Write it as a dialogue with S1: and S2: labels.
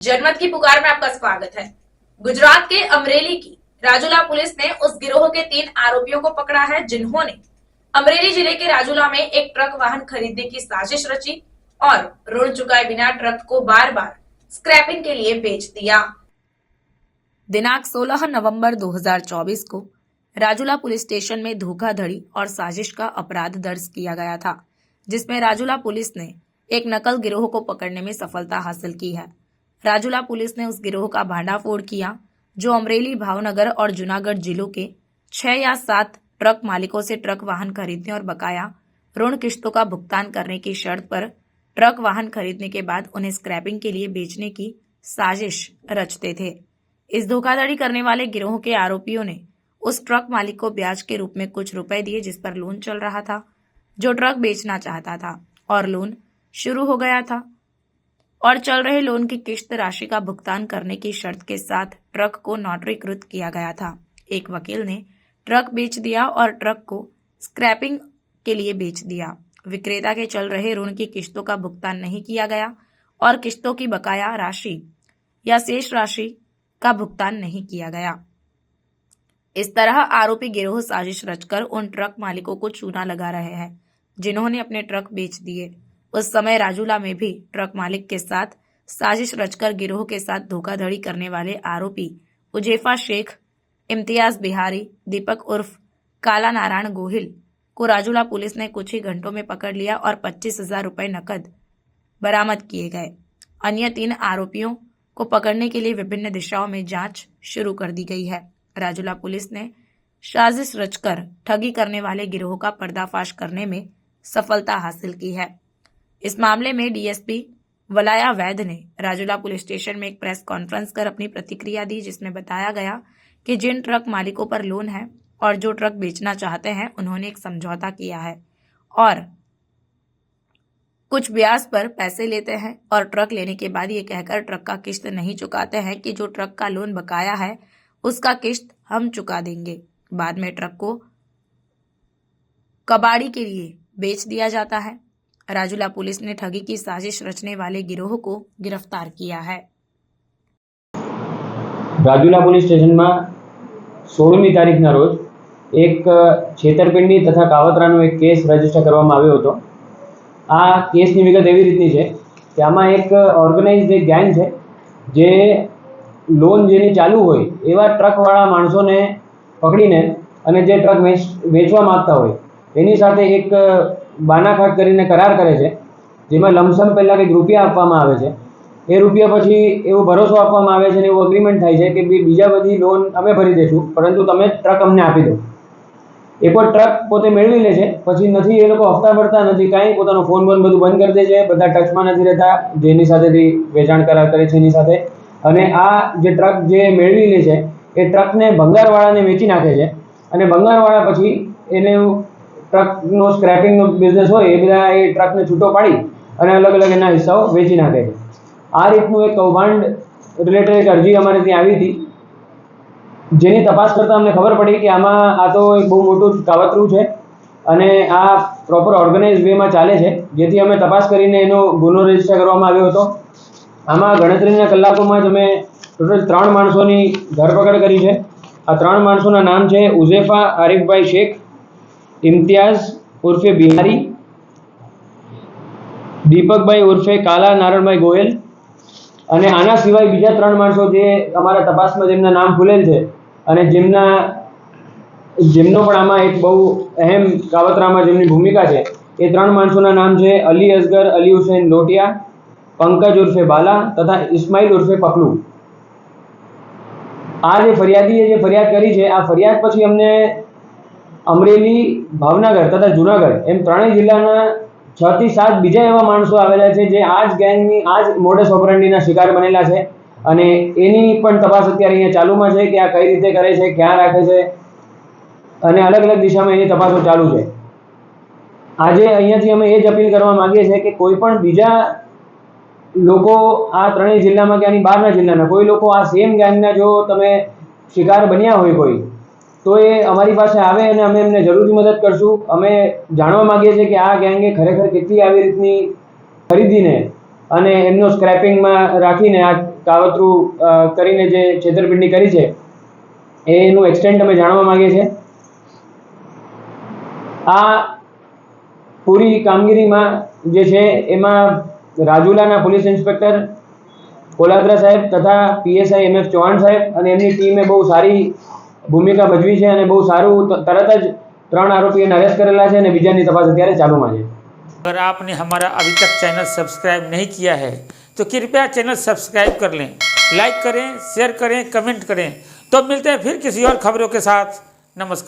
S1: जनमत की पुकार में आपका स्वागत है। गुजरात के अमरेली की राजूला पुलिस ने उस गिरोह के 3 आरोपियों को पकड़ा है जिन्होंने अमरेली जिले के राजूला में एक ट्रक वाहन खरीदने की साजिश रची और ऋण चुकाए बिना ट्रक को बार बार स्क्रैपिंग के लिए बेच दिया। दिनांक 16 नवंबर 2024 को राजूला पुलिस स्टेशन में धोखाधड़ी और साजिश का अपराध दर्ज किया गया था, जिसमें राजूला पुलिस ने एक नकल गिरोह को पकड़ने में सफलता हासिल की है। राजूला पुलिस ने उस गिरोह का भांडाफोड़ किया जो अमरेली, भावनगर और जूनागढ़ जिलों के 6 या 7 ट्रक मालिकों से ट्रक वाहन खरीदने और बकाया ऋण किश्तों का भुगतान करने की शर्त पर ट्रक वाहन खरीदने के बाद उन्हें स्क्रैपिंग के लिए बेचने की साजिश रचते थे। इस धोखाधड़ी करने वाले गिरोह के आरोपियों ने उस ट्रक मालिक को ब्याज के रूप में कुछ रुपए दिए जिस पर लोन चल रहा था, जो ट्रक बेचना चाहता था, और लोन शुरू हो गया था और चल रहे लोन की किश्त राशि का भुगतान करने की शर्त के साथ ट्रक को नोटरीकृत किया गया था। एक वकील ने ट्रक बेच दिया और ट्रक को स्क्रैपिंग के लिए बेच दिया। विक्रेता के चल रहे ऋण की किश्तों का भुगतान नहीं किया गया और किश्तों की बकाया राशि या शेष राशि का भुगतान नहीं किया गया। इस तरह आरोपी गिरोह साजिश रचकर उन ट्रक मालिकों को चूना लगा रहे हैं जिन्होंने अपने ट्रक बेच दिए। उस समय राजूला में भी ट्रक मालिक के साथ साजिश रचकर गिरोह के साथ धोखाधड़ी करने वाले आरोपी उजेफा शेख, इम्तियाज बिहारी, दीपक उर्फ काला नारायण गोहिल को राजूला पुलिस ने कुछ ही घंटों में पकड़ लिया और 25,000 रुपए नकद बरामद किए गए। अन्य 3 आरोपियों को पकड़ने के लिए विभिन्न दिशाओं में जांच शुरू कर दी गई है। राजूला पुलिस ने साजिश रचकर ठगी करने वाले गिरोह का पर्दाफाश करने में सफलता हासिल की है। इस मामले में डीएसपी वलाया वैद ने राजूला पुलिस स्टेशन में एक प्रेस कॉन्फ्रेंस कर अपनी प्रतिक्रिया दी, जिसमें बताया गया कि जिन ट्रक मालिकों पर लोन है और जो ट्रक बेचना चाहते हैं उन्होंने एक समझौता किया है और कुछ ब्याज पर पैसे लेते हैं और ट्रक लेने के बाद ये कहकर ट्रक का किश्त नहीं चुकाते हैं कि जो ट्रक का लोन बकाया है उसका किश्त हम चुका देंगे। बाद में ट्रक को कबाड़ी के लिए बेच दिया जाता है। राजूला पुलिस ने ठगी की साजिश रचने वाले गिरोह को गिरफ्तार किया है।
S2: રાજુલા પોલીસ સ્ટેશનમાં 16મી તારીખના રોજ એક છેતરપિંડી તથા કાવતરાનો એક કેસ રજીસ્ટર કરવામાં આવ્યો હતો। આ કેસની વિગત એવી રીતની છે કે આમાં એક ઓર્ગેનાઇઝડ એક ગેંગ છે જે લોન જેની ચાલુ હોય એવા ટ્રકવાળા માણસોને પકડીને અને જે ટ્રક વેચવા માંગતા હોય એની સાથે એક બાનાખાટ કરીને કરાર કરે છે, જેમાં લમસમ પહેલાં કંઈક રૂપિયા આપવામાં આવે છે। એ રૂપિયા પછી એવો ભરોસો આપવામાં આવે છે ને એવું એગ્રીમેન્ટ થાય છે કે બીજા બધી લોન અમે ભરી દઈશું, પરંતુ તમે ટ્રક અમને આપી દો। એકવાર ટ્રક પોતે મેળવી લે છે પછી નથી એ લોકો હપ્તા ભરતા નથી, કાંઈ પોતાનો ફોન બોન બધું બંધ કરી દે છે, બધા ટચમાં નથી રહેતા જેની સાથેથી વેચાણ કરાર કરે છે એની સાથે। અને આ જે ટ્રક જે મેળવી લે છે એ ટ્રકને ભંગારવાળાને વેચી નાખે છે અને ભંગારવાળા પછી એને ટ્રકનો સ્ક્રેપિંગનો બિઝનેસ હોય એ બધા એ ટ્રકને છૂટો પાડી અને અલગ અલગ એના હિસ્સાઓ વેચી નાખે છે। આ રીતનું એક કૌભાંડ રિલેટેડ એક અરજી અમારે ત્યાં આવી હતી, જેની તપાસ કરતાં અમને ખબર પડી કે આમાં આ તો એક બહુ મોટું કાવતરું છે અને આ પ્રોપર ઓર્ગેનાઇઝ વેમાં ચાલે છે, જેથી અમે તપાસ કરીને એનો ગુનો રજીસ્ટર કરવામાં આવ્યો હતો। આમાં ગણતરીના કલાકોમાં જ અમે ટોટલ 3 માણસોની ધરપકડ કરી છે। આ 3 માણસોના નામ છે ઉઝેફા આરિફભાઈ શેખ, ઇમ્તિયાઝ ઉર્ફે બિહારી, દીપકભાઈ ઉર્ફે કાલા નારણભાઈ ગોયલ અને આના સિવાય બીજા 3 માણસો જે અમારા તપાસમાં જેમના નામ ખુલેલ છે અને જેમનો પણ આમાં એક બહુ અહેમ કાવતરામાં જેમની ભૂમિકા છે એ 3 માણસોના નામ છે અલી અસગર અલી હુસૈન લોટિયા, પંકજ ઉર્ફે બાલા તથા ઇસ્માઇલ ઉર્ફે પકલુ। આ જે ફરિયાદીએ જે ફરિયાદ કરી છે આ ફરિયાદ પછી અમને અમરેલી, ભાવનગર તથા જૂનાગઢ એમ 3 જિલ્લાના 6 થી 7 બીજા એવા માણસો આવેલા છે જે આ જ ગેંગની આ જ મોડસ ઓપરેન્ડીના શિકાર બનેલા છે અને એની પણ તપાસ અત્યારે અહીંયા ચાલુમાં છે કે આ કઈ રીતે કરે છે, ક્યાં રાખે છે અને અલગ અલગ દિશામાં એની તપાસો ચાલુ છે। આજે અહીંયાથી અમે એ જ અપીલ કરવા માંગીએ છીએ કે કોઈ પણ બીજા લોકો આ 3 જિલ્લામાં કે આની બહારના જિલ્લાના કોઈ લોકો આ સેમ ગેંગના જો તમે શિકાર બન્યા હોય કોઈ તો એ અમારી પાસે આવે અને અમે એમને જરૂરથી મદદ કરશું। અમે જાણવા માંગીએ છીએ કે આ ગેંગે ખરેખર કેટલી આવી રીતની ખરીદીને અને એમનો સ્ક્રેપિંગમાં રાખીને આ કાવતરું કરીને જે છેતરપિંડી કરી છે એનું એક્સટેન્ટ અમે જાણવા માંગીએ છીએ. આ પૂરી કામગીરીમાં જે છે એમાં રાજુલાના પોલીસ ઇન્સ્પેક્ટર કોલાદ્રા સાહેબ તથા પીએસઆઈ એમએફ ચૌહાણ સાહેબ અને એમની ટીમે બહુ સારી ભૂમિકા ભજવી છે અને બહુ સારું તરત જ 3 આરોપીઓને અરેસ્ટ કરેલા છે અને બીજાની તપાસ અત્યારે ચાલુમાં છે.
S3: अगर आपने हमारा अभी तक चैनल सब्सक्राइब नहीं किया है तो कृपया चैनल सब्सक्राइब कर लें, लाइक करें, शेयर करें, कमेंट करें. तो मिलते हैं फिर किसी और खबरों के साथ. नमस्कार.